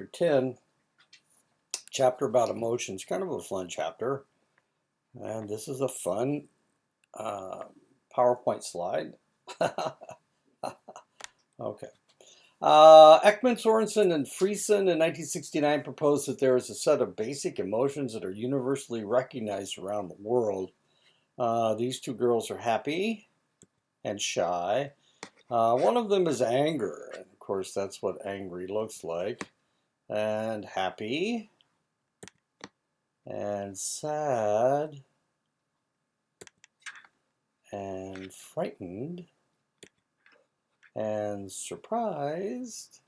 chapter 10, chapter about emotions, kind of a fun chapter. And this is a fun PowerPoint slide. Okay. Ekman, Sorensen, and Friesen in 1969 proposed that there is a set of basic emotions that are universally recognized around the world. These two girls are happy and shy. One of them is anger, and of course that's what angry looks like. And happy, and sad, and frightened, and surprised,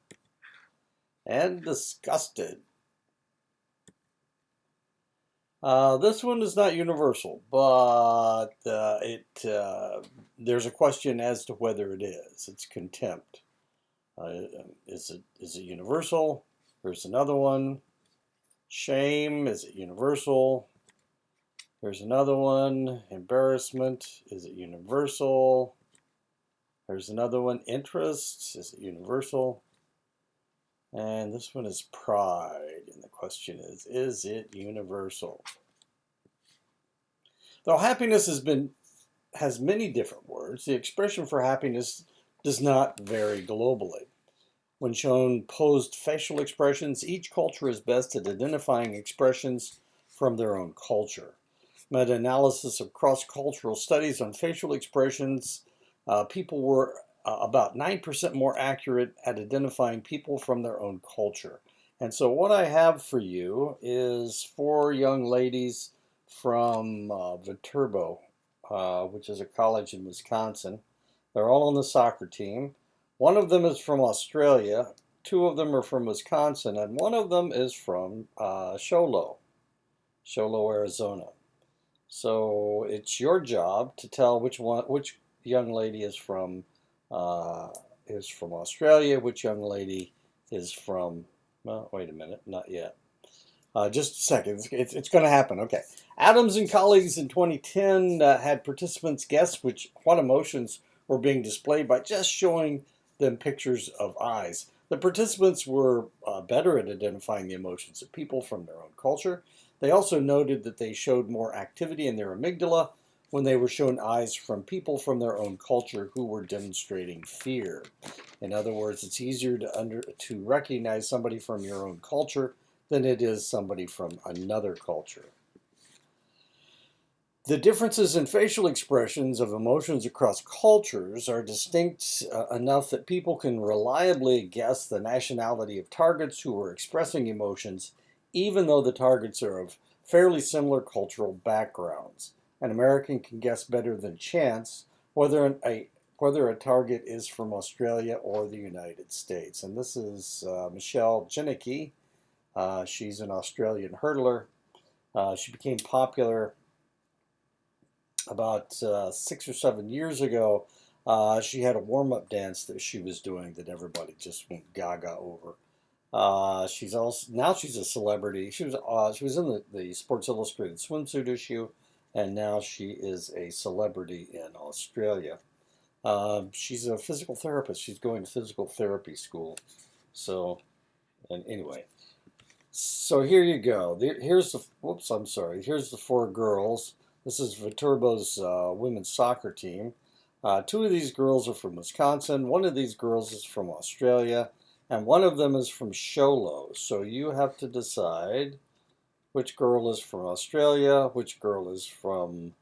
and disgusted. This one is not universal, but there's a question as to whether it is. It's contempt. Is it universal? There's another one. Shame, is it universal? There's another one. Embarrassment, is it universal? There's another one. Interest, is it universal? And this one is pride, and the question is it universal? Though happiness has many different words, the expression for happiness does not vary globally. When shown posed facial expressions, each culture is best at identifying expressions from their own culture. Meta-analysis of cross-cultural studies on facial expressions, people were about 9% more accurate at identifying people from their own culture. And so what I have for you is 4 young ladies from Viterbo, which is a college in Wisconsin. They're all on the soccer team. One of them is from Australia, 2 of them are from Wisconsin, and one of them is from Show Low, Arizona. So it's your job to tell which young lady is from Australia, which young lady is from. Well, wait a minute, not yet. Just a second. It's going to happen. Okay. Adams and colleagues in 2010 had participants guess what emotions were being displayed by just showing them pictures of eyes. The participants were better at identifying the emotions of people from their own culture. They also noted that they showed more activity in their amygdala when they were shown eyes from people from their own culture who were demonstrating fear. In other words, it's easier to recognize somebody from your own culture than it is somebody from another culture. The differences in facial expressions of emotions across cultures are distinct enough that people can reliably guess the nationality of targets who are expressing emotions, even though the targets are of fairly similar cultural backgrounds. An American can guess better than chance whether a target is from Australia or the United States. And this is Michelle Janicki. She's an Australian hurdler. She became popular about 6 or 7 years ago. She had a warm-up dance that she was doing that everybody just went gaga over. She's a celebrity. She was in the Sports Illustrated swimsuit issue, and now she is a celebrity in Australia. She's a physical therapist. She's going to physical therapy school. So, and anyway. So here you go. Here's the 4 girls. This is Viterbo's women's soccer team. 2 of these girls are from Wisconsin. One of these girls is from Australia. And one of them is from Show Low. So you have to decide which girl is from Australia, which girl is from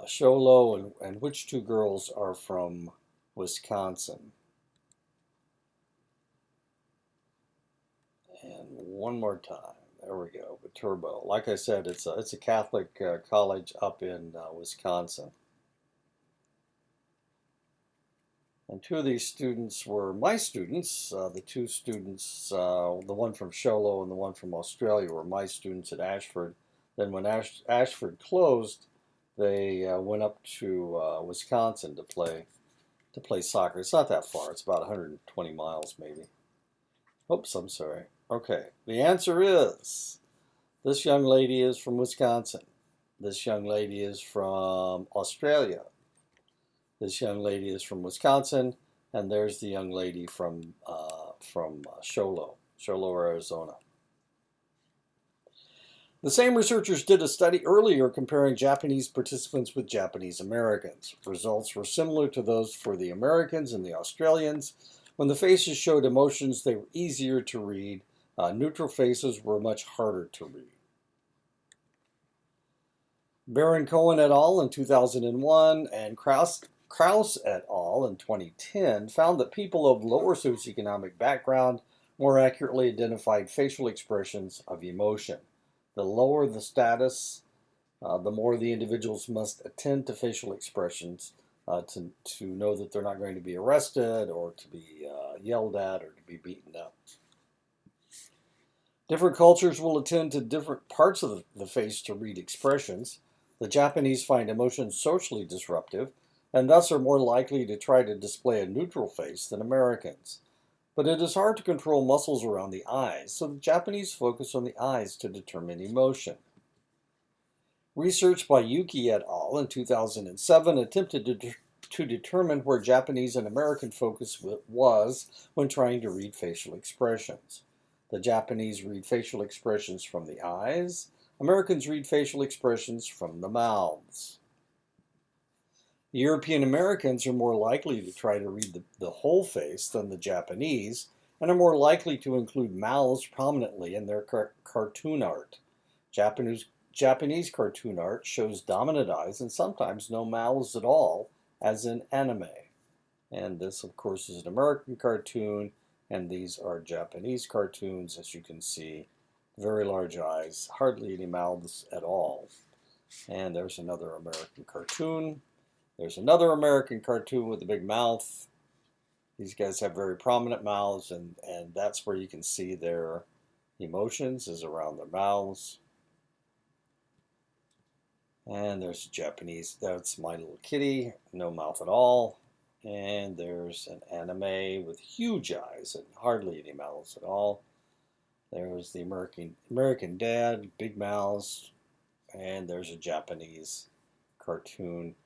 Show Low, and which 2 girls are from Wisconsin. And one more time. There we go. Viterbo. Like I said, it's a Catholic college up in Wisconsin. And 2 of these students were my students. The 2 students, the one from Show Low and the one from Australia, were my students at Ashford. Then when Ashford closed, they went up to Wisconsin to play soccer. It's not that far. It's about 120 miles maybe. Oops, I'm sorry. Okay, the answer is this young lady is from Wisconsin. This young lady is from Australia. This young lady is from Wisconsin, and there's the young lady from Show Low. Charlotte, Arizona. The same researchers did a study earlier comparing Japanese participants with Japanese Americans. Results were similar to those for the Americans and the Australians. When the faces showed emotions, they were easier to read. Neutral faces were much harder to read. Baron Cohen et al. In 2001 and Krauss et al. In 2010 found that people of lower socioeconomic background more accurately identified facial expressions of emotion. The lower the status, the more the individuals must attend to facial expressions to know that they're not going to be arrested or to be yelled at or to be beaten up. Different cultures will attend to different parts of the face to read expressions. The Japanese find emotions socially disruptive and thus are more likely to try to display a neutral face than Americans. But it is hard to control muscles around the eyes, so the Japanese focus on the eyes to determine emotion. Research by Yuki et al. In 2007 attempted to determine where Japanese and American focus was when trying to read facial expressions. The Japanese read facial expressions from the eyes. Americans read facial expressions from the mouths. European Americans are more likely to try to read the whole face than the Japanese, and are more likely to include mouths prominently in their cartoon art. Japanese cartoon art shows dominant eyes and sometimes no mouths at all, as in anime. And this, of course, is an American cartoon, and these are Japanese cartoons, as you can see. Very large eyes, hardly any mouths at all. And there's another American cartoon. There's another American cartoon with a big mouth. These guys have very prominent mouths, and that's where you can see their emotions, is around their mouths. And there's a Japanese, that's My Little Kitty, no mouth at all. And there's an anime with huge eyes and hardly any mouths at all. There's the American Dad, big mouths. And there's a Japanese cartoon.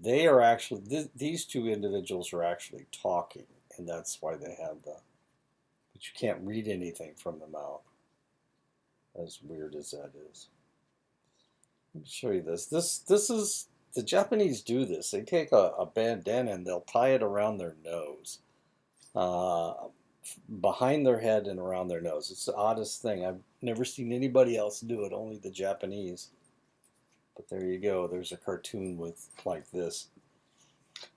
They are actually, these two individuals are actually talking, and that's why they have but you can't read anything from the mouth, as weird as that is. Let me show you this. This is, the Japanese do this. They take a bandana and they'll tie it around their nose, behind their head and around their nose. It's the oddest thing. I've never seen anybody else do it, only the Japanese. But there you go. There's a cartoon with like this.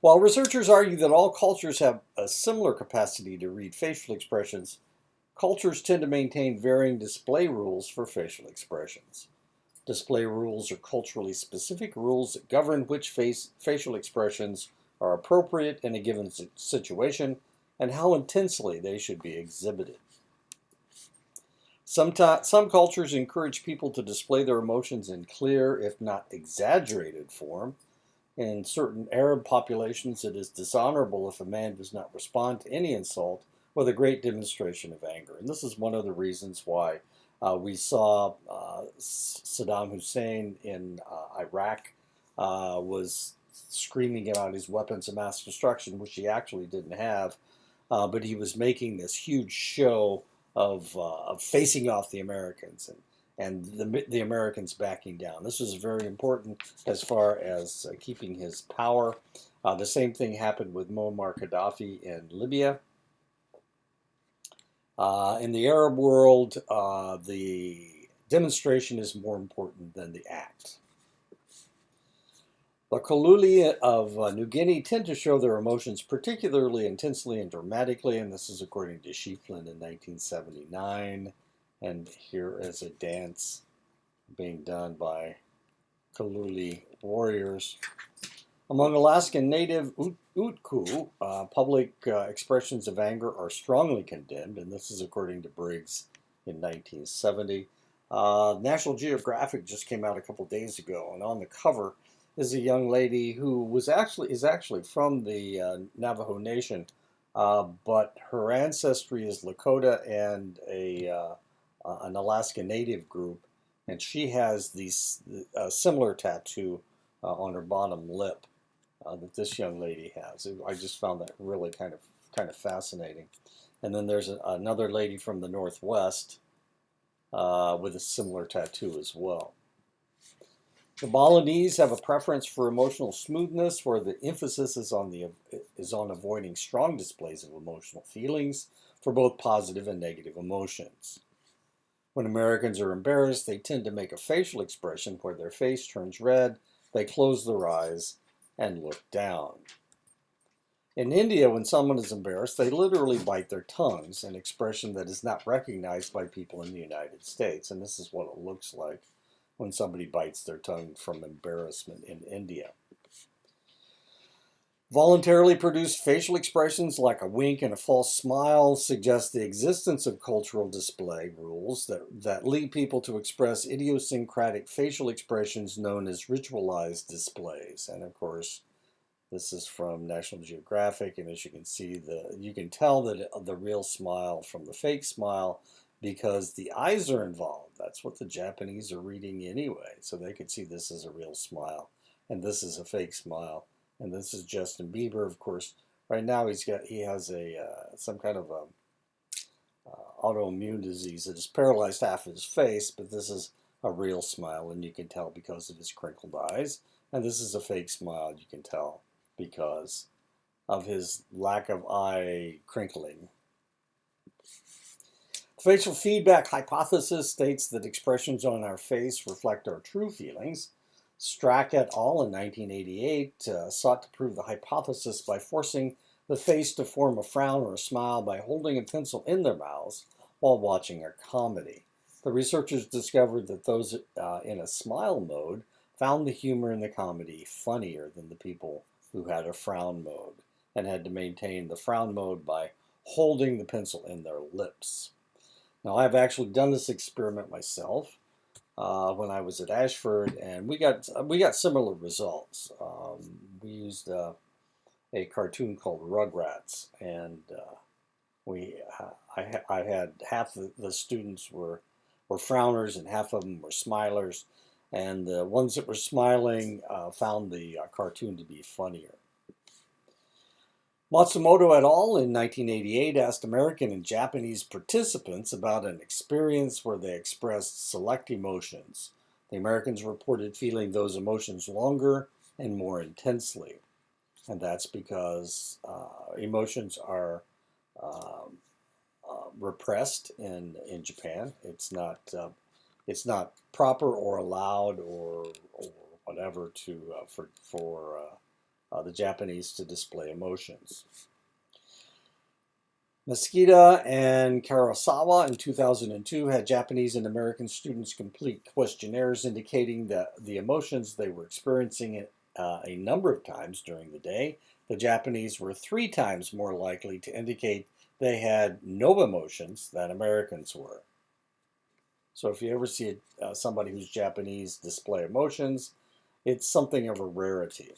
While researchers argue that all cultures have a similar capacity to read facial expressions, cultures tend to maintain varying display rules for facial expressions. Display rules are culturally specific rules that govern which facial expressions are appropriate in a given situation and how intensely they should be exhibited. Some cultures encourage people to display their emotions in clear, if not exaggerated, form. In certain Arab populations, it is dishonorable if a man does not respond to any insult with a great demonstration of anger. And this is one of the reasons why we saw Saddam Hussein in Iraq was screaming about his weapons of mass destruction, which he actually didn't have, but he was making this huge show of facing off the Americans and the Americans backing down. This was very important as far as keeping his power. The same thing happened with Muammar Gaddafi in Libya. In the Arab world, the demonstration is more important than the act. The Kaluli of New Guinea tend to show their emotions particularly intensely and dramatically, and this is according to Schieffelin in 1979. And here is a dance being done by Kaluli warriors. Among Alaskan Native Utku, public expressions of anger are strongly condemned, and this is according to Briggs in 1970. National Geographic just came out a couple days ago, and on the cover is a young lady who is actually from the Navajo Nation, but her ancestry is Lakota and an Alaska Native group, and she has similar tattoo on her bottom lip that this young lady has. I just found that really kind of fascinating. And then there's another lady from the Northwest with a similar tattoo as well. The Balinese have a preference for emotional smoothness, where the emphasis is on avoiding strong displays of emotional feelings for both positive and negative emotions. When Americans are embarrassed, they tend to make a facial expression where their face turns red, they close their eyes, and look down. In India, when someone is embarrassed, they literally bite their tongues, an expression that is not recognized by people in the United States. And this is what it looks like when somebody bites their tongue from embarrassment in India. Voluntarily produced facial expressions like a wink and a false smile suggest the existence of cultural display rules that lead people to express idiosyncratic facial expressions known as ritualized displays. And of course, this is from National Geographic, and as you can see, you can tell that the real smile from the fake smile because the eyes are involved. That's what the Japanese are reading anyway, so they could see this as a real smile, and this is a fake smile. And this is Justin Bieber, of course. Right now, he has some kind of autoimmune disease that has paralyzed half of his face, but this is a real smile, and you can tell because of his crinkled eyes. And this is a fake smile, you can tell because of his lack of eye crinkling. The facial feedback hypothesis states that expressions on our face reflect our true feelings. Strack et al. In 1988 sought to prove the hypothesis by forcing the face to form a frown or a smile by holding a pencil in their mouths while watching a comedy. The researchers discovered that those in a smile mode found the humor in the comedy funnier than the people who had a frown mode and had to maintain the frown mode by holding the pencil in their lips. Now, I've actually done this experiment myself. When I was at Ashford, and we got similar results. We used a cartoon called Rugrats, and I had half the students were frowners and half of them were smilers, and the ones that were smiling found the cartoon to be funnier. Matsumoto et al. In 1988 asked American and Japanese participants about an experience where they expressed select emotions. The Americans reported feeling those emotions longer and more intensely. And that's because emotions are repressed in Japan. It's not proper or allowed or whatever for the Japanese to display emotions. Mosqueda and Karasawa in 2002 had Japanese and American students complete questionnaires indicating that the emotions they were experiencing a number of times during the day. The Japanese were 3 times more likely to indicate they had no emotions than Americans were. So if you ever see somebody who's Japanese display emotions, it's something of a rarity.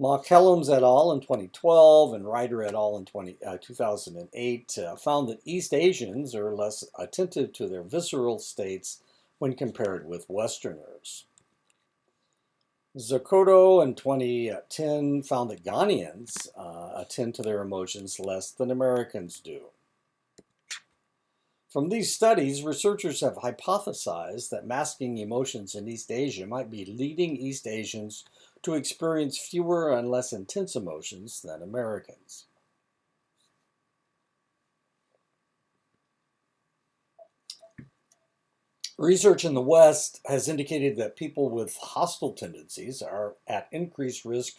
McCallums et al. In 2012 and Ryder et al. In 2008 found that East Asians are less attentive to their visceral states when compared with Westerners. Zakoto in 2010 found that Ghanaians attend to their emotions less than Americans do. From these studies, researchers have hypothesized that masking emotions in East Asia might be leading East Asians to experience fewer and less intense emotions than Americans. Research in the West has indicated that people with hostile tendencies are at increased risk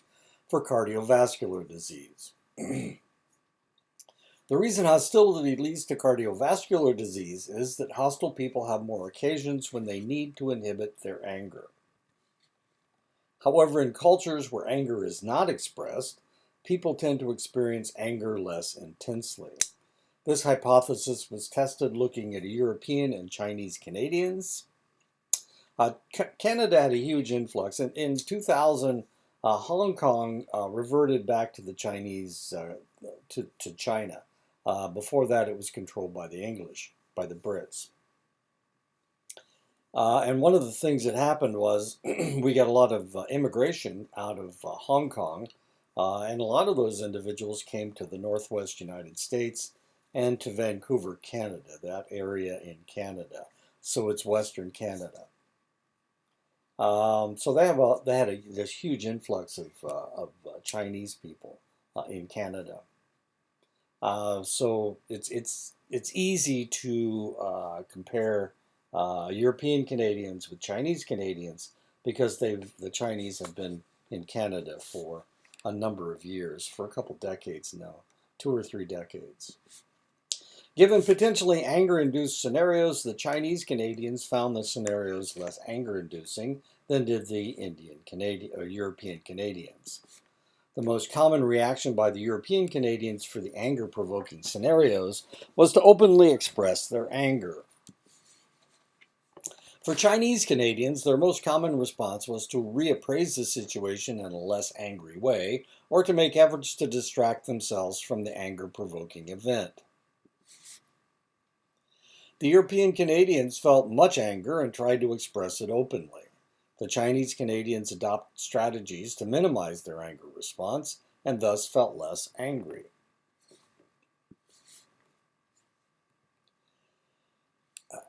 for cardiovascular disease. The reason hostility leads to cardiovascular disease is that hostile people have more occasions when they need to inhibit their anger. However, in cultures where anger is not expressed, people tend to experience anger less intensely. This hypothesis was tested looking at European and Chinese Canadians. Canada had a huge influx. In 2000, Hong Kong reverted back to the Chinese, to China. Before that, it was controlled by the English, by the Brits. And one of the things that happened was we got a lot of immigration out of Hong Kong And a lot of those individuals came to the Northwest United States and to Vancouver, Canada, that area in Canada. So it's Western Canada. So they had this huge influx of Chinese people in Canada. So it's easy to compare European Canadians with Chinese Canadians because the Chinese have been in Canada for a number of years, for a couple decades now, 2 or 3 decades. Given potentially anger-induced scenarios, the Chinese Canadians found the scenarios less anger-inducing than did the Indian Canadian or European Canadians. The most common reaction by the European Canadians for the anger-provoking scenarios was to openly express their anger. For Chinese Canadians, their most common response was to reappraise the situation in a less angry way or to make efforts to distract themselves from the anger-provoking event. The European Canadians felt much anger and tried to express it openly. The Chinese Canadians adopted strategies to minimize their anger response and thus felt less angry.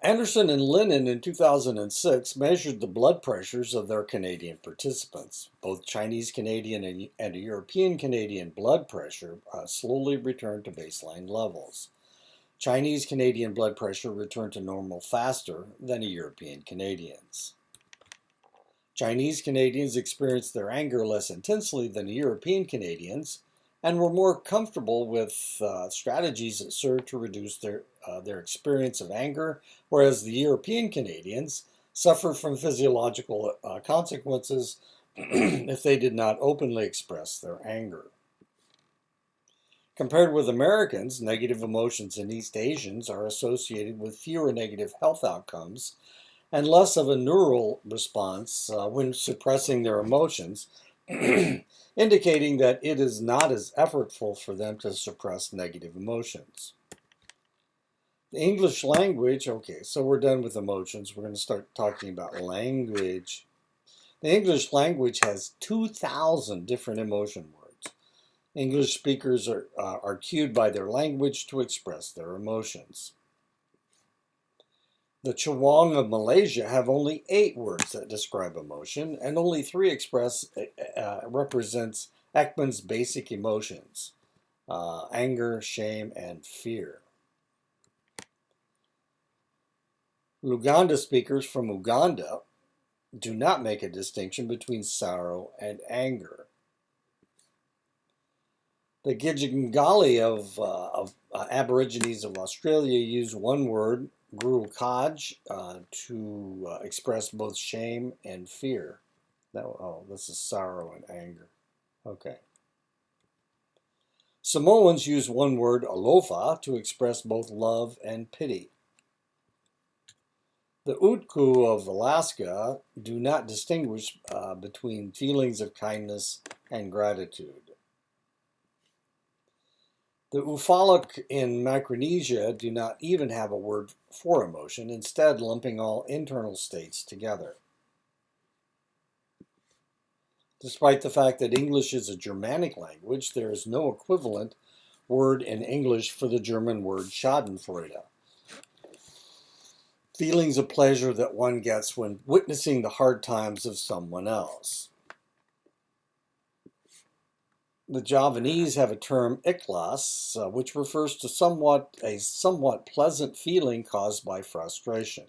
Anderson and Lennon in 2006 measured the blood pressures of their Canadian participants. Both Chinese Canadian and European Canadian blood pressure slowly returned to baseline levels. Chinese Canadian blood pressure returned to normal faster than European Canadians. Chinese Canadians experienced their anger less intensely than European Canadians and were more comfortable with strategies that served to reduce their experience of anger, whereas the European Canadians suffered from physiological consequences if they did not openly express their anger. Compared with Americans, negative emotions in East Asians are associated with fewer negative health outcomes and less of a neural response when suppressing their emotions, indicating that it is not as effortful for them to suppress negative emotions. The English language, okay, so we're done with emotions. We're going to start talking about language. The English language has 2,000 different emotion words. English speakers are cued by their language to express their emotions. The Chewang of Malaysia have only 8 words that describe emotion, and only 3 represents Ekman's basic emotions, anger, shame, and fear. Luganda speakers from Uganda do not make a distinction between sorrow and anger. The Gidjingali of Aborigines of Australia use one word, Guru Kaj, to express both shame and fear. This is sorrow and anger. Okay. Samoans use one word, Alofa, to express both love and pity. The Utku of Alaska do not distinguish between feelings of kindness and gratitude. The Ufalak in Micronesia do not even have a word for emotion, instead lumping all internal states together. Despite the fact that English is a Germanic language, there is no equivalent word in English for the German word Schadenfreude. Feelings of pleasure that one gets when witnessing the hard times of someone else. The Javanese have a term iklas, which refers to a somewhat pleasant feeling caused by frustration.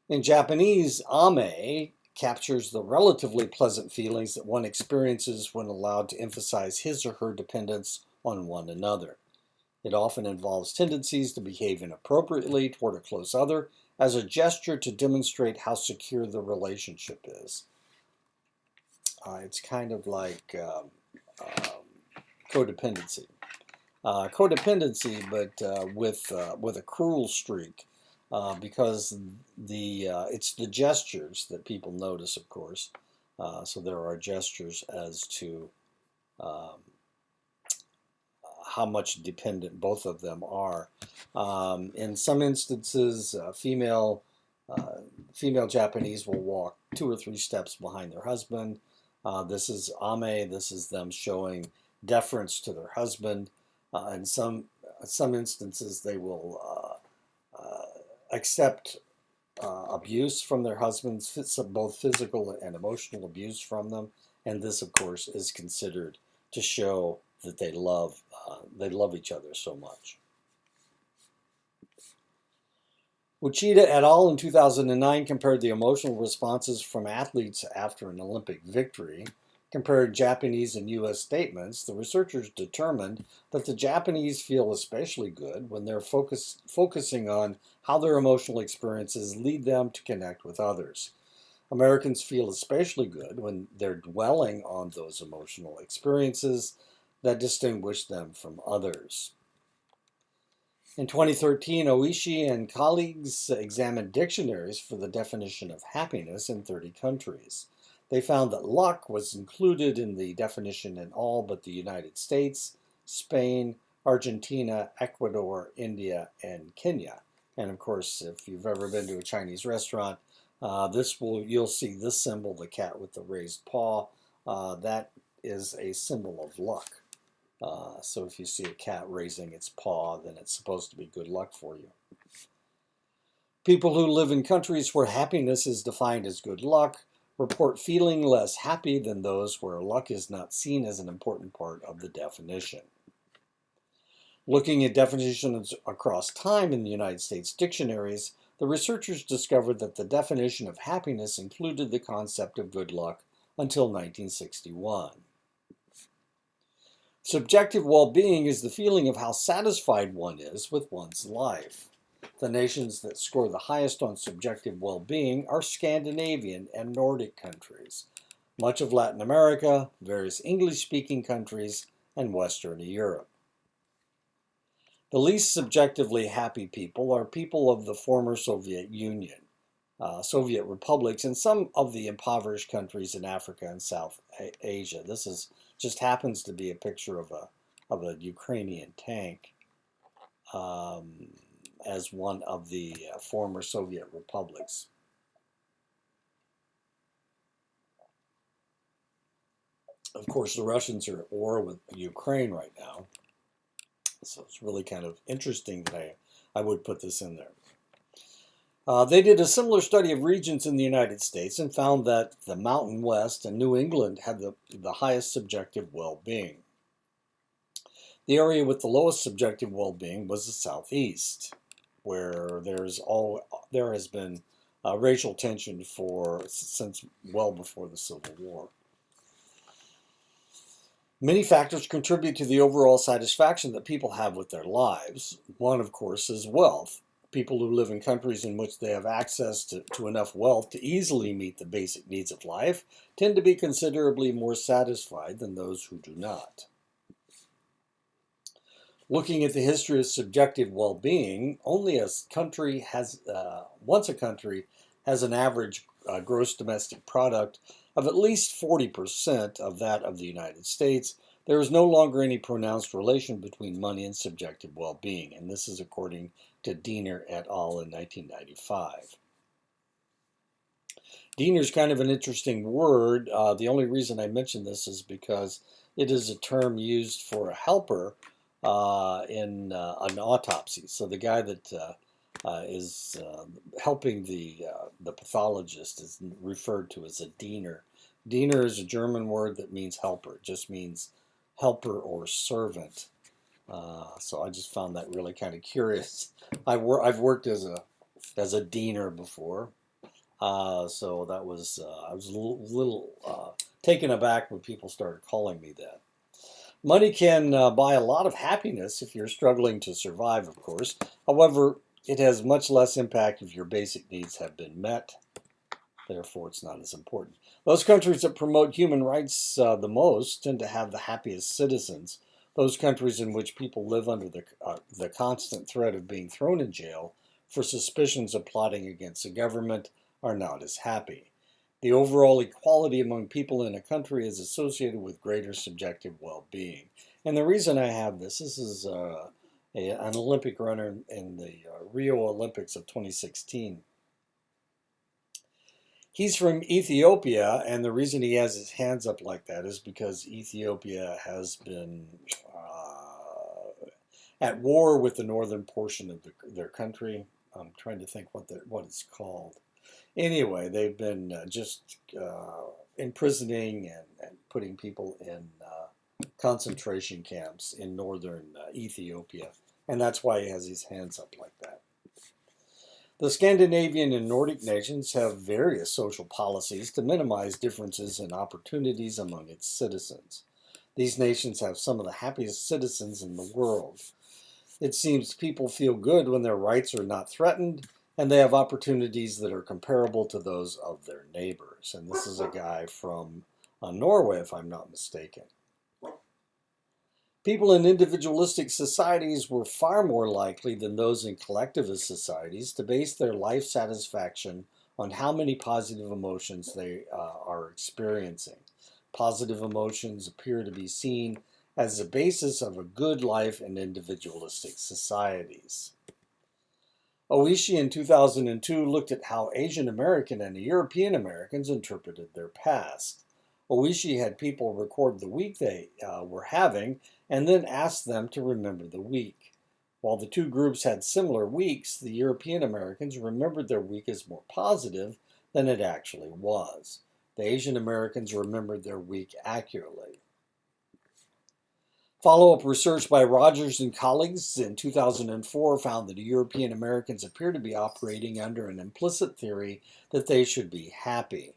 In Japanese, ame captures the relatively pleasant feelings that one experiences when allowed to emphasize his or her dependence on one another. It often involves tendencies to behave inappropriately toward a close other as a gesture to demonstrate how secure the relationship is. It's kind of like codependency. But with a cruel streak, because it's the gestures that people notice, of course. So there are gestures as to how much dependent both of them are. In some instances, female Japanese will walk 2 or 3 steps behind their husband. This is ame. This is them showing deference to their husband. In some instances, they will accept abuse from their husbands, both physical and emotional abuse from them, and this, of course, is considered to show that they love each other so much. Uchida et al. In 2009 compared the emotional responses from athletes after an Olympic victory. Compared Japanese and U.S. statements, the researchers determined that the Japanese feel especially good when they're focusing on how their emotional experiences lead them to connect with others. Americans feel especially good when they're dwelling on those emotional experiences that distinguish them from others. In 2013, Oishi and colleagues examined dictionaries for the definition of happiness in 30 countries. They found that luck was included in the definition in all but the United States, Spain, Argentina, Ecuador, India, and Kenya. And of course, if you've ever been to a Chinese restaurant, you'll see this symbol, the cat with the raised paw. That is a symbol of luck. So if you see a cat raising its paw, then it's supposed to be good luck for you. People who live in countries where happiness is defined as good luck report feeling less happy than those where luck is not seen as an important part of the definition. Looking at definitions across time in the United States dictionaries, the researchers discovered that the definition of happiness included the concept of good luck until 1961. Subjective well-being is the feeling of how satisfied one is with one's life. The nations that score the highest on subjective well-being are Scandinavian and Nordic countries, much of Latin America, various English-speaking countries, and Western Europe. The least subjectively happy people are people of the former Soviet Union, Soviet republics, and some of the impoverished countries in Africa and South Asia. This just happens to be a picture of a Ukrainian tank as one of the former Soviet republics. Of course, the Russians are at war with Ukraine right now, so it's really kind of interesting that I would put this in there. They did a similar study of regions in the United States and found that the Mountain West and New England had the highest subjective well-being. The area with the lowest subjective well-being was the Southeast, where there has been racial tension since well before the Civil War. Many factors contribute to the overall satisfaction that people have with their lives. One, of course, is wealth. People who live in countries in which they have access to enough wealth to easily meet the basic needs of life tend to be considerably more satisfied than those who do not. Looking at the history of subjective well-being, once a country has an average gross domestic product of at least 40% of that of the United States, there is no longer any pronounced relation between money and subjective well-being, and this is according to Diener et al. In 1995. Diener is kind of an interesting word. The only reason I mention this is because it is a term used for a helper in an autopsy. So the guy that is helping the pathologist is referred to as a Diener. Diener is a German word that means helper. It just means helper or servant. So I just found that really kind of curious. I've worked as a Diener before, so that was I was a little taken aback when people started calling me that. Money can buy a lot of happiness if you're struggling to survive, of course. However, it has much less impact if your basic needs have been met. Therefore, it's not as important. Those countries that promote human rights the most tend to have the happiest citizens. Those countries in which people live under the constant threat of being thrown in jail for suspicions of plotting against the government are not as happy. The overall equality among people in a country is associated with greater subjective well-being. And the reason I have this is an Olympic runner in the Rio Olympics of 2016. He's from Ethiopia, and the reason he has his hands up like that is because Ethiopia has been at war with the northern portion of their country. I'm trying to think what it's called. Anyway, they've been just imprisoning and putting people in concentration camps in northern Ethiopia, and that's why he has his hands up like that. The Scandinavian and Nordic nations have various social policies to minimize differences in opportunities among its citizens. These nations have some of the happiest citizens in the world. It seems people feel good when their rights are not threatened, and they have opportunities that are comparable to those of their neighbors. And this is a guy from Norway, if I'm not mistaken. People in individualistic societies were far more likely than those in collectivist societies to base their life satisfaction on how many positive emotions they are experiencing. Positive emotions appear to be seen as the basis of a good life in individualistic societies. Oishi in 2002 looked at how Asian American and European Americans interpreted their past. Oishi had people record the week they were having and then asked them to remember the week. While the two groups had similar weeks, the European Americans remembered their week as more positive than it actually was. The Asian Americans remembered their week accurately. Follow-up research by Rogers and colleagues in 2004 found that European Americans appear to be operating under an implicit theory that they should be happy.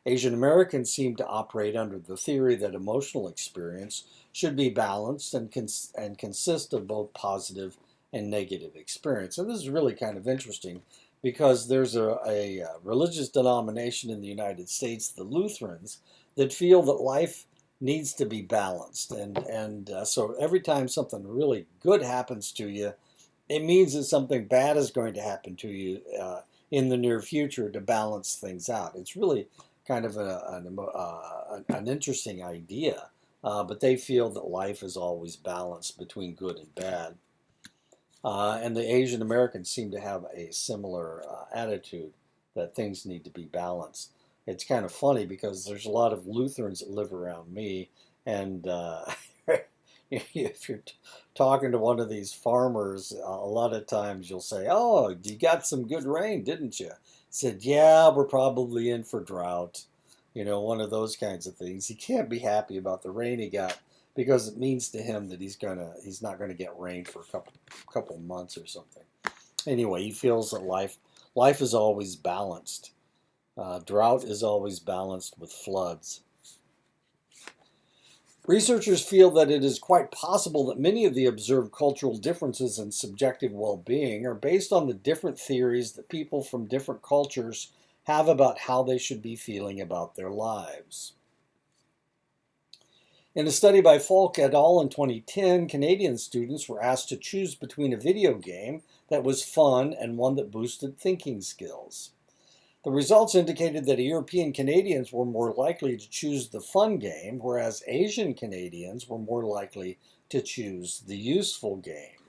Asian Americans seem to operate under the theory that emotional experience should be balanced and consist of both positive and negative experience. And this is really kind of interesting because there's a religious denomination in the United States, the Lutherans, that feel that life needs to be balanced. And so every time something really good happens to you, it means that something bad is going to happen to you in the near future to balance things out. It's really kind of an interesting idea, but they feel that life is always balanced between good and bad. And the Asian Americans seem to have a similar attitude that things need to be balanced. It's kind of funny because there's a lot of Lutherans that live around me, and if you're talking to one of these farmers, a lot of times you'll say, "Oh, you got some good rain, didn't you?" Said, "Yeah, we're probably in for drought." You know, one of those kinds of things. He can't be happy about the rain he got because it means to him that he's not gonna get rain for a couple months or something. Anyway, he feels that life is always balanced. Drought is always balanced with floods. Researchers feel that it is quite possible that many of the observed cultural differences in subjective well-being are based on the different theories that people from different cultures have about how they should be feeling about their lives. In a study by Falk et al. In 2010, Canadian students were asked to choose between a video game that was fun and one that boosted thinking skills. The results indicated that European Canadians were more likely to choose the fun game, whereas Asian Canadians were more likely to choose the useful game.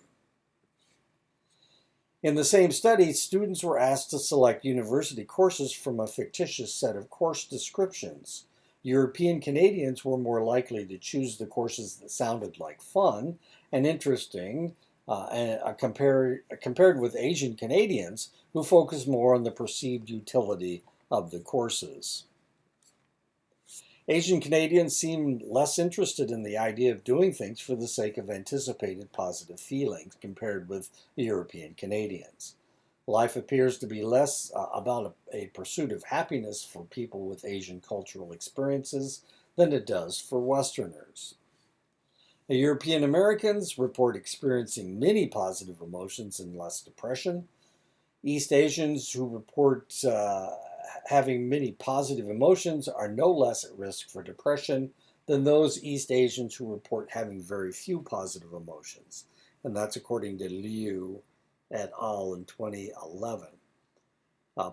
In the same study, students were asked to select university courses from a fictitious set of course descriptions. European Canadians were more likely to choose the courses that sounded like fun and interesting, compared with Asian Canadians, who focus more on the perceived utility of the courses. Asian Canadians seem less interested in the idea of doing things for the sake of anticipated positive feelings compared with European Canadians. Life appears to be less about a pursuit of happiness for people with Asian cultural experiences than it does for Westerners. The European Americans report experiencing many positive emotions and less depression. East Asians who report having many positive emotions are no less at risk for depression than those East Asians who report having very few positive emotions. And that's according to Liu et al. In 2011.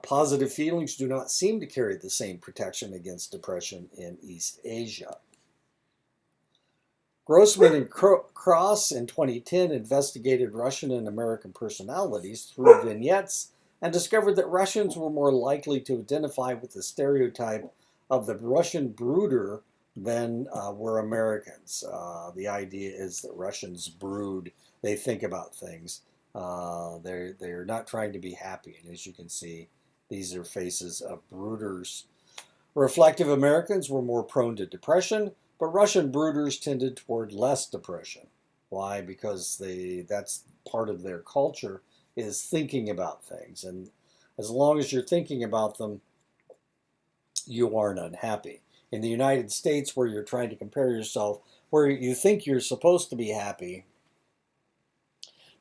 Positive feelings do not seem to carry the same protection against depression in East Asia. Grossman and Cross in 2010 investigated Russian and American personalities through vignettes and discovered that Russians were more likely to identify with the stereotype of the Russian brooder than were Americans. The idea is that Russians brood, they think about things. They're not trying to be happy, and as you can see, these are faces of brooders. Reflective Americans were more prone to depression, but Russian brooders tended toward less depression. Why? Because that's part of their culture is thinking about things. And as long as you're thinking about them, you aren't unhappy. In the United States, where you're trying to compare yourself, where you think you're supposed to be happy,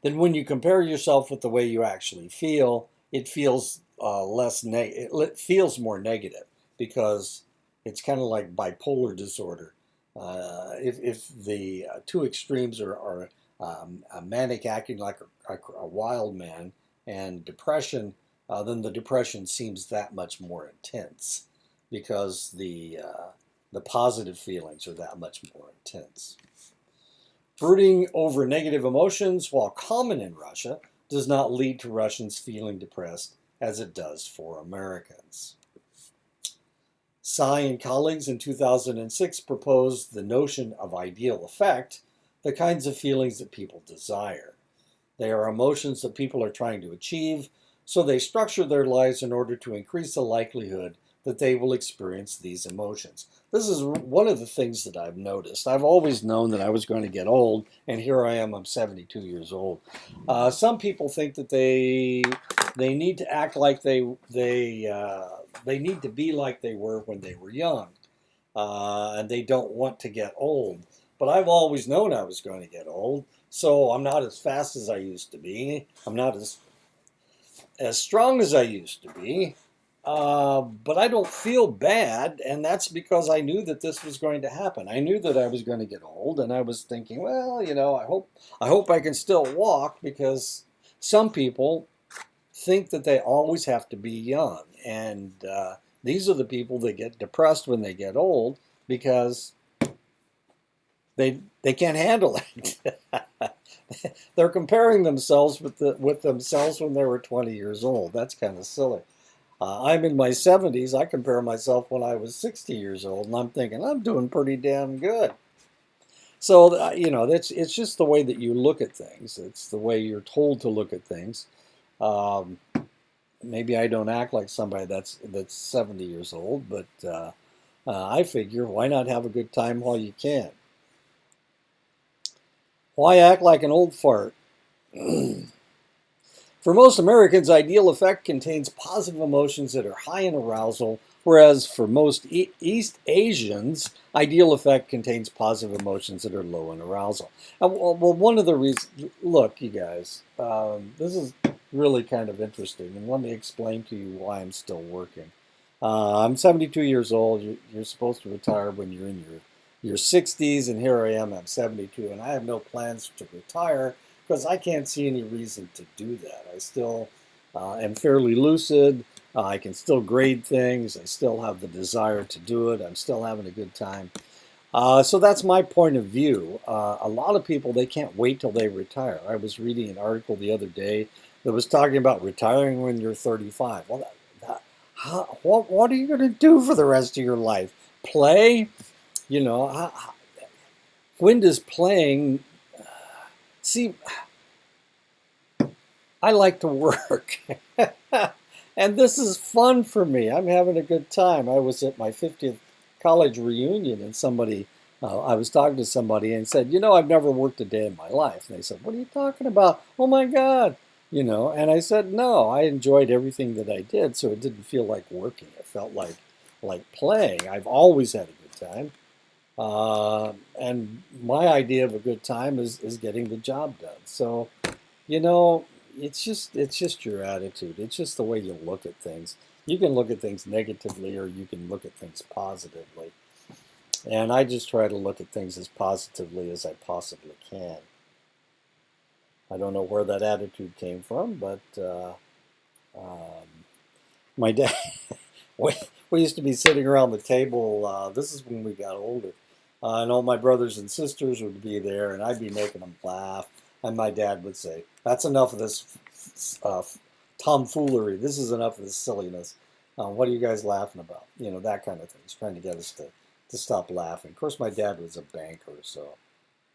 then when you compare yourself with the way you actually feel, it feels it feels more negative because it's kind of like bipolar disorder. If the two extremes are a manic acting like a wild man and depression, then the depression seems that much more intense because the positive feelings are that much more intense. Brooding over negative emotions, while common in Russia, does not lead to Russians feeling depressed as it does for Americans. Tsai and colleagues in 2006 proposed the notion of ideal effect, the kinds of feelings that people desire. They are emotions that people are trying to achieve, so they structure their lives in order to increase the likelihood that they will experience these emotions. This is one of the things that I've noticed. I've always known that I was going to get old, and here I am, I'm 72 years old. Some people think that they need to act like they need to be like they were when they were young, and they don't want to get old. But I've always known I was going to get old, so I'm not as fast as I used to be. I'm not as strong as I used to be. But I don't feel bad, and that's because I knew that this was going to happen. I knew that I was going to get old, and I was thinking, well, I hope I can still walk, because some people think that they always have to be young, and these are the people that get depressed when they get old because they can't handle it. They're comparing themselves with themselves when they were 20 years old. That's kind of silly. I'm in my 70s. I compare myself when I was 60 years old, and I'm thinking I'm doing pretty damn good. So, it's just the way that you look at things. It's the way you're told to look at things. Maybe I don't act like somebody that's 70 years old, but I figure, why not have a good time while you can? Why act like an old fart? For most Americans, ideal effect contains positive emotions that are high in arousal, whereas for most East Asians, ideal effect contains positive emotions that are low in arousal. Well, one of the reasons, look, you guys, this is really kind of interesting, and let me explain to you why I'm still working. I'm 72 years old. You're supposed to retire when you're in your 60s, and here I am, I'm 72, and I have no plans to retire, because I can't see any reason to do that. I still am fairly lucid. I can still grade things. I still have the desire to do it. I'm still having a good time. So that's my point of view. A lot of people, they can't wait till they retire. I was reading an article the other day that was talking about retiring when you're 35. Well, what are you going to do for the rest of your life? Play? When does playing... See, I like to work, and this is fun for me. I'm having a good time. I was at my 50th college reunion, and I was talking to somebody and said, I've never worked a day in my life. And they said, what are you talking about? Oh my God. And I said, no, I enjoyed everything that I did, so it didn't feel like working. It felt like playing. I've always had a good time. And my idea of a good time is getting the job done. So, it's just your attitude. It's just the way you look at things. You can look at things negatively, or you can look at things positively. And I just try to look at things as positively as I possibly can. I don't know where that attitude came from, but my dad, we used to be sitting around the table. This is when we got older. And all my brothers and sisters would be there, and I'd be making them laugh. And my dad would say, that's enough of this tomfoolery. This is enough of this silliness. What are you guys laughing about? You know, that kind of thing. He's trying to get us to stop laughing. Of course, my dad was a banker, so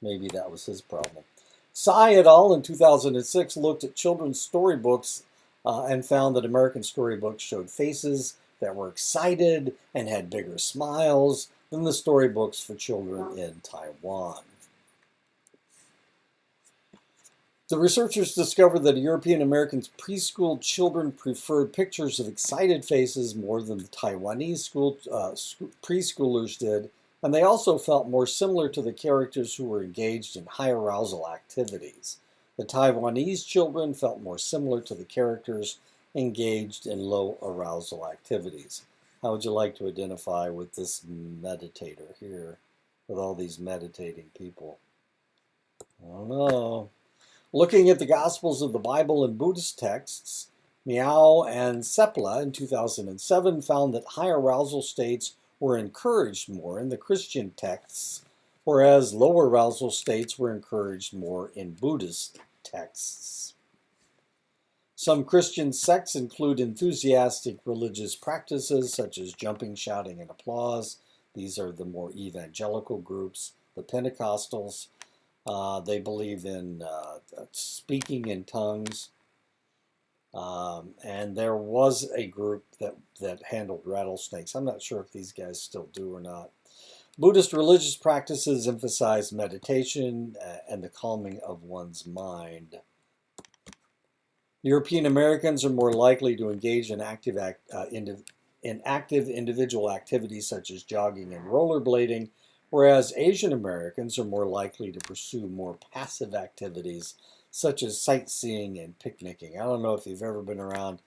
maybe that was his problem. Tsai et al. In 2006 looked at children's storybooks and found that American storybooks showed faces that were excited and had bigger smiles than the storybooks for children in Taiwan. The researchers discovered that European Americans' preschool children preferred pictures of excited faces more than the Taiwanese preschoolers did, and they also felt more similar to the characters who were engaged in high arousal activities. The Taiwanese children felt more similar to the characters engaged in low arousal activities. How would you like to identify with this meditator here, with all these meditating people? I don't know. Looking at the Gospels of the Bible and Buddhist texts, Miao and Sepla in 2007 found that high arousal states were encouraged more in the Christian texts, whereas low arousal states were encouraged more in Buddhist texts. Some Christian sects include enthusiastic religious practices such as jumping, shouting, and applause. These are the more evangelical groups. The Pentecostals, they believe in speaking in tongues. And there was a group that handled rattlesnakes. I'm not sure if these guys still do or not. Buddhist religious practices emphasize meditation and the calming of one's mind. European Americans are more likely to engage in active individual activities such as jogging and rollerblading, whereas Asian Americans are more likely to pursue more passive activities such as sightseeing and picnicking. I don't know if you've ever been around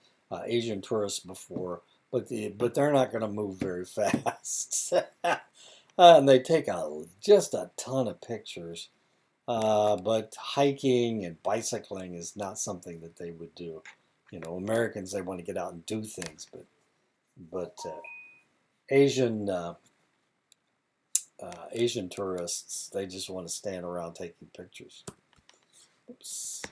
Asian tourists before, but they're not going to move very fast. And they take just a ton of pictures. But hiking and bicycling is not something that they would do. You know, Americans, they want to get out and do things, but Asian tourists, they just want to stand around taking pictures. Oops.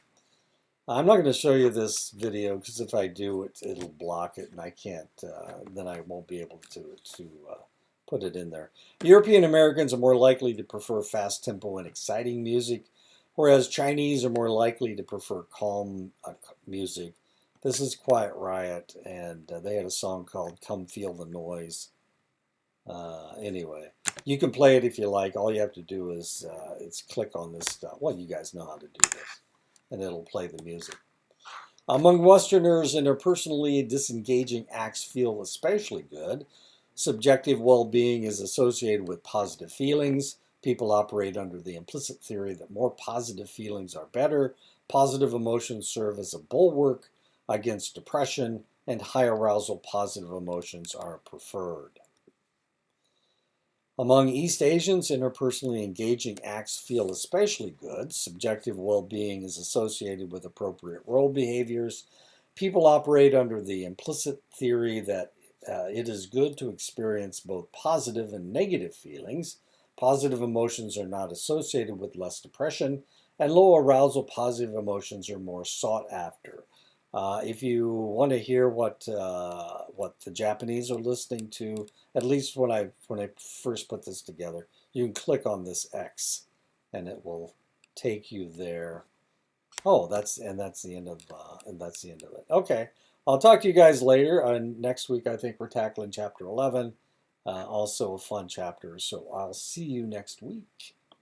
I'm not going to show you this video because if I do, it'll block it, and I can't. Then I won't be able to put it in there. European Americans are more likely to prefer fast tempo and exciting music, whereas Chinese are more likely to prefer calm music. This is Quiet Riot, and they had a song called "Come Feel the Noise." Anyway, you can play it if you like. All you have to do is click on this stuff. Well, you guys know how to do this, and it'll play the music. Among Westerners, interpersonally disengaging acts feel especially good. Subjective well-being is associated with positive feelings. People operate under the implicit theory that more positive feelings are better. Positive emotions serve as a bulwark against depression, and high arousal positive emotions are preferred. Among East Asians, interpersonally engaging acts feel especially good. Subjective well-being is associated with appropriate role behaviors. People operate under the implicit theory that it is good to experience both positive and negative feelings. Positive emotions are not associated with less depression, and low arousal positive emotions are more sought after. If you want to hear what the Japanese are listening to, at least when I first put this together, you can click on this X, and it will take you there. Oh, that's the end of it. Okay. I'll talk to you guys later. Next week, I think we're tackling chapter 11, also a fun chapter. So I'll see you next week.